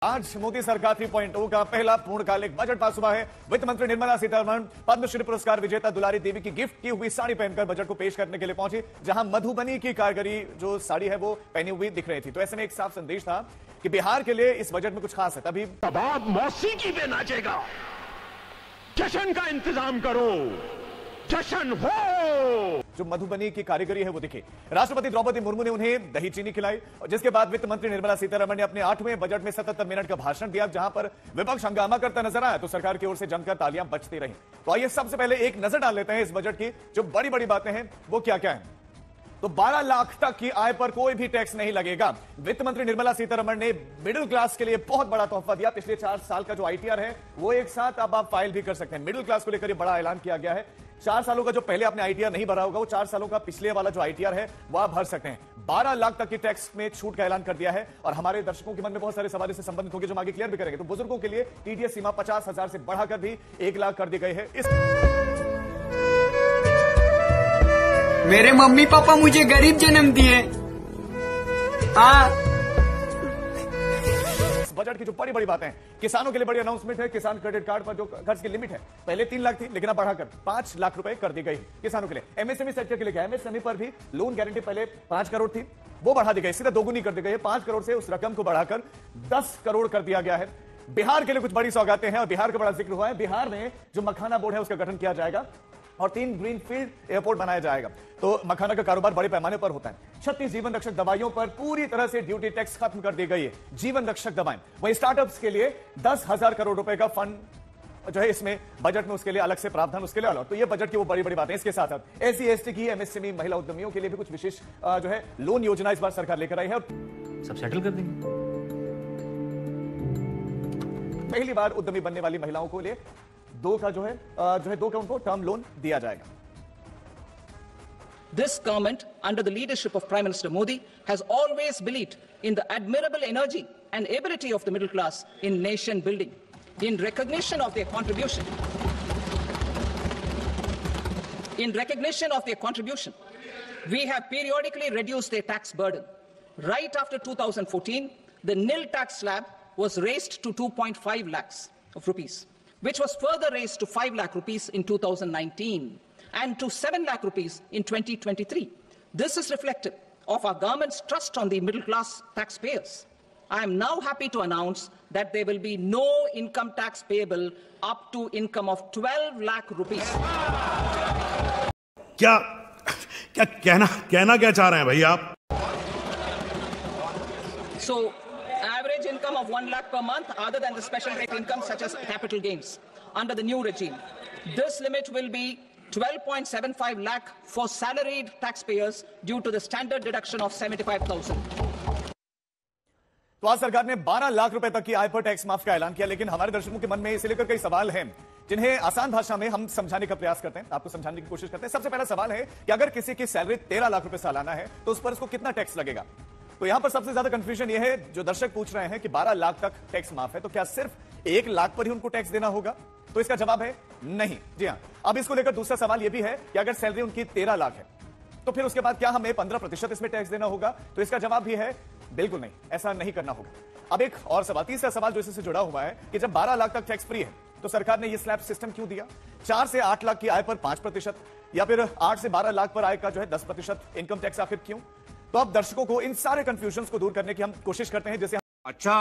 आज मोदी सरकार 3.0 का पहला पूर्णकालिक बजट पास हुआ है। वित्त मंत्री निर्मला सीतारमण पद्मश्री पुरस्कार विजेता दुलारी देवी की गिफ्ट की हुई साड़ी पहनकर बजट को पेश करने के लिए पहुंची, जहां मधुबनी की कारीगरी जो साड़ी है वो पहनी हुई दिख रही थी। तो ऐसे में एक साफ संदेश था कि बिहार के लिए इस बजट में कुछ खास है। तभी कबाब मौसीकी पे नाचेगा, जश्न का इंतजाम करो, जश्न हो। जो मधुबनी की कारीगरी है वो दिखी। राष्ट्रपति द्रौपदी मुर्मू ने उन्हें दही चीनी खिलाई और जिसके बाद वित्त मंत्री निर्मला सीतारमण ने अपने 8वें बजट में 77 मिनट का भाषण दिया, जहां पर विपक्ष हंगामा करता नजर आया तो सरकार की ओर से जमकर तालियां बजती रहीं। तो आइए सबसे पहले एक नजर डाल लेते हैं इस बजट की जो बड़ी बड़ी बातें हैं वो क्या क्या है। तो 12 लाख तक की आय पर कोई भी टैक्स नहीं लगेगा। वित्त मंत्री निर्मला सीतारमण ने मिडिल क्लास के लिए बहुत बड़ा तोहफा दिया। पिछले 4 साल का जो आईटीआर है वो एक साथ अब आप फाइल भी कर सकते हैं। मिडिल क्लास को लेकर बड़ा ऐलान किया गया है। 4 सालों का जो पहले आपने आईटीआर नहीं भरा होगा वो 4 सालों का पिछले वाला जो आईटीआर है वो आप भर सकते हैं। 12 लाख तक की टैक्स में छूट का ऐलान कर दिया है और हमारे दर्शकों के मन में बहुत सारे सवाल इससे संबंधित होंगे जो हम आगे क्लियर भी करेंगे। तो बुजुर्गों के लिए टीडीएस सीमा 50,000 से बढ़ाकर भी 1 लाख कर दी गई है। मेरे मम्मी पापा मुझे गरीब जन्म दिए। बजट की जो बड़ी बड़ी बातें, किसानों के लिए बड़ी अनाउंसमेंट है। किसान क्रेडिट कार्ड पर जो कर्ज की लिमिट है पहले 3 लाख थी लेकिन अब बढ़ाकर 5 लाख रुपए कर दी गई किसानों के लिए। एमएसएमई सेक्टर के लिए क्या, एमएसएमई पर भी लोन गारंटी पहले 5 करोड़ थी वो बढ़ा दी गई, सीधा दोगुनी कर दी गई है। 5 करोड़ से उस रकम को बढ़ाकर 10 करोड़ कर दिया गया है। बिहार के लिए कुछ बड़ी सौगातें हैं और बिहार का बड़ा जिक्र हुआ है। बिहार में जो मखाना बोर्ड है उसका गठन किया जाएगा और 3 ग्रीनफील्ड एयरपोर्ट बनाया जाएगा। तो मखाना का कारोबार बड़े पैमाने पर होता है। 36 जीवन रक्षक दवाइयों पर पूरी तरह से ड्यूटी टैक्स खत्म कर दी गई है। जीवन रक्षक दवाएं, वहीं स्टार्टअप्स के लिए 10,000 करोड़ रुपए का फंड जो है इसमें बजट में उसके लिए अलग से प्रावधान, उसके लिए अलग। तो ये बजट की वो बड़ी बड़ी बातें। इसके साथ साथ एससी एसटी की, एमएसएमई, महिला उद्यमियों के लिए भी कुछ विशेष जो है लोन योजना इस बार सरकार लेकर आई है। सब सेटल कर देंगे। पहली बार उद्यमी बनने वाली महिलाओं को लिए 2 का उनको टर्म लोन दिया जाएगा। This government, under the leadership of Prime Minister Modi, has always believed in the admirable energy and ability of the middle class in nation building. In recognition of their contribution, we have periodically reduced their tax burden. Right after 2014, the nil tax slab was raised to 2.5 lakhs of rupees, which was further raised to 5 lakh rupees in 2019 and to 7 lakh rupees in 2023. This is reflective of our government's trust on the middle class taxpayers. I am now happy to announce that there will be no income tax payable up to income of 12 lakh rupees. क्या कहना क्या चाह रहे हैं भाई आप? So, average income of 1 lakh per month other than the special rate income such as capital gains under the new regime. This limit will be 12.75 lakh for salaried taxpayers due to the standard deduction of 75,000. तो आज सरकार ने 12 लाख रुपए तक की आय पर tax माफ का ऐलान किया, लेकिन हमारे दर्शकों के मन में इसे लेकर कई सवाल हैं जिन्हें आसान भाषा में हम समझाने का प्रयास करते हैं, आपको समझाने की कोशिश करते हैं। सबसे पहला सवाल है कि अगर किसी की सैलरी 13 लाख रुपए सालाना है तो उस पर उसको कितना टैक्स लगेगा। तो यहां पर सबसे ज्यादा कंफ्यूजन यह है, जो दर्शक पूछ रहे हैं कि 12 लाख तक टैक्स माफ है तो क्या सिर्फ 1 लाख पर ही उनको टैक्स देना होगा? तो इसका जवाब है नहीं। जी हां। अब इसको लेकर दूसरा सवाल यह भी है कि अगर सैलरी उनकी 13 लाख है तो फिर उसके बाद क्या हमें 15% इसमें टैक्स देना होगा? तो इसका जवाब भी है बिल्कुल नहीं, ऐसा नहीं करना होगा। अब एक और सवाल, तीसरा सवाल जो इससे जुड़ा हुआ है कि जब 12 लाख तक टैक्स फ्री है तो सरकार ने यह स्लैब सिस्टम क्यों दिया? 4 से 8 लाख की आय पर 5% या फिर 8 से 12 लाख पर आय का जो है 10% इनकम टैक्स आखिर क्यों? तो अब दर्शकों को इन सारे कंफ्यूजन को दूर करने की हम कोशिश करते हैं। जैसे अच्छा,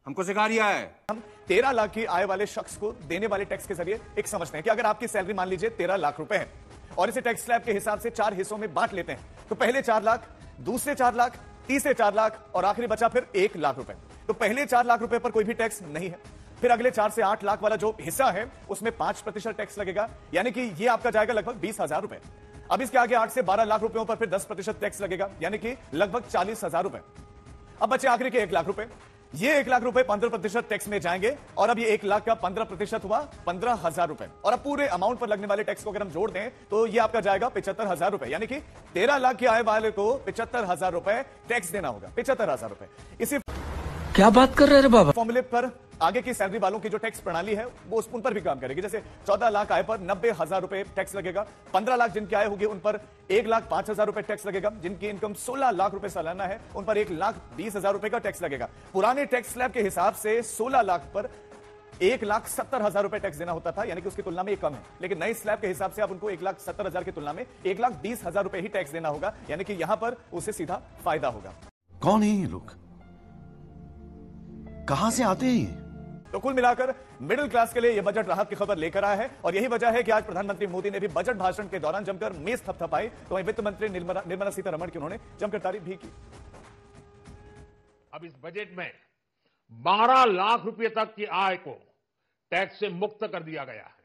हमको सिखा रिया है। हम 13 लाख की आय वाले शख्स को देने वाले टैक्स के जरिए एक समझते हैं कि अगर आपकी सैलरी मान लीजिए 13 लाख रुपए है और इसे टैक्स स्लैब के हिसाब से 4 हिस्सों में बांट लेते हैं, तो पहले 4 लाख, दूसरे 4 लाख, तीसरे 4 लाख और आखिरी बचा फिर 1 लाख रुपए। तो पहले 4 लाख रुपए पर कोई भी टैक्स नहीं है। फिर अगले 4 से 8 लाख वाला जो हिस्सा है उसमें 5% टैक्स लगेगा, यानी कि यह आपका जाएगा लगभग 20,000 रुपए। अब इसके आगे 8 से 12 लाख रुपयों पर फिर 10% टैक्स लगेगा, यानी कि लगभग 40,000 रुपए। अब बचे आखिरी के 1 लाख रुपए। ये 1 लाख रुपए 15% टैक्स में जाएंगे और अब ये 1 लाख का 15% हुआ 15,000 रुपए। और अब पूरे अमाउंट पर लगने वाले टैक्स को अगर हम जोड़ दें तो ये आपका जाएगा 75,000 रुपए, यानी कि 13 लाख की आय वाले को 75,000 रुपए टैक्स देना होगा। 75,000 रुपए। इसी क्या बात कर रहे हैं बाबा? फॉर्मूले पर आगे की सैलरी वालों की जो टैक्स प्रणाली है वो उन पर भी काम करेगी। जैसे 14 लाख आय पर 90,000 रुपए टैक्स लगेगा, 15 लाख जिनकी आय होगी उन पर 1,05,000 रुपए टैक्स लगेगा, जिनकी इनकम 16 लाख रुपए सालाना है उन पर 1,20,000 रुपए का टैक्स लगेगा। पुराने टैक्स स्लैब के हिसाब से 16 लाख पर 1,70,000 रुपए टैक्स देना होता था, यानी कि उसकी तुलना में ये कम है। लेकिन नए स्लैब के हिसाब से अब उनको 1,70,000 की तुलना में 1,20,000 रुपए ही टैक्स देना होगा, यानी कि यहां पर उसे सीधा फायदा होगा। कौन है ये लोग, कहां से आते हैं ये? तो कुल मिलाकर मिडिल क्लास के लिए यह बजट राहत की खबर लेकर आया है और यही वजह है कि आज प्रधानमंत्री मोदी ने भी बजट भाषण के दौरान जमकर मेज थपथपाई, तो वहीं वित्त मंत्री निर्मला सीतारमण की उन्होंने जमकर तारीफ भी की। अब इस बजट में 12 लाख रुपए तक की आय को टैक्स से मुक्त कर दिया गया है।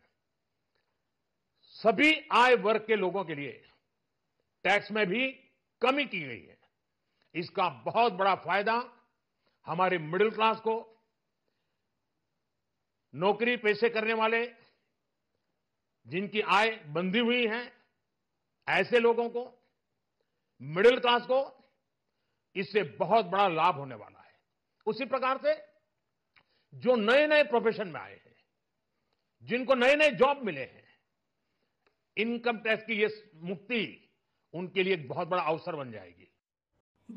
सभी आय वर्ग के लोगों के लिए टैक्स में भी कमी की गई है। इसका बहुत बड़ा फायदा हमारे मिडिल क्लास को, नौकरी पेशे करने वाले जिनकी आय बंधी हुई है ऐसे लोगों को, मिडिल क्लास को इससे बहुत बड़ा लाभ होने वाला है। उसी प्रकार से जो नए नए प्रोफेशन में आए हैं, जिनको नए नए जॉब मिले हैं, इनकम टैक्स की ये मुक्ति उनके लिए एक बहुत बड़ा अवसर बन जाएगी।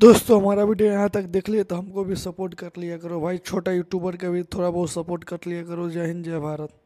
दोस्तों हमारा वीडियो यहाँ तक देख लिए तो हमको भी सपोर्ट कर लिया करो भाई, छोटा यूट्यूबर का भी थोड़ा बहुत सपोर्ट कर लिया करो। जय हिंद, जय भारत।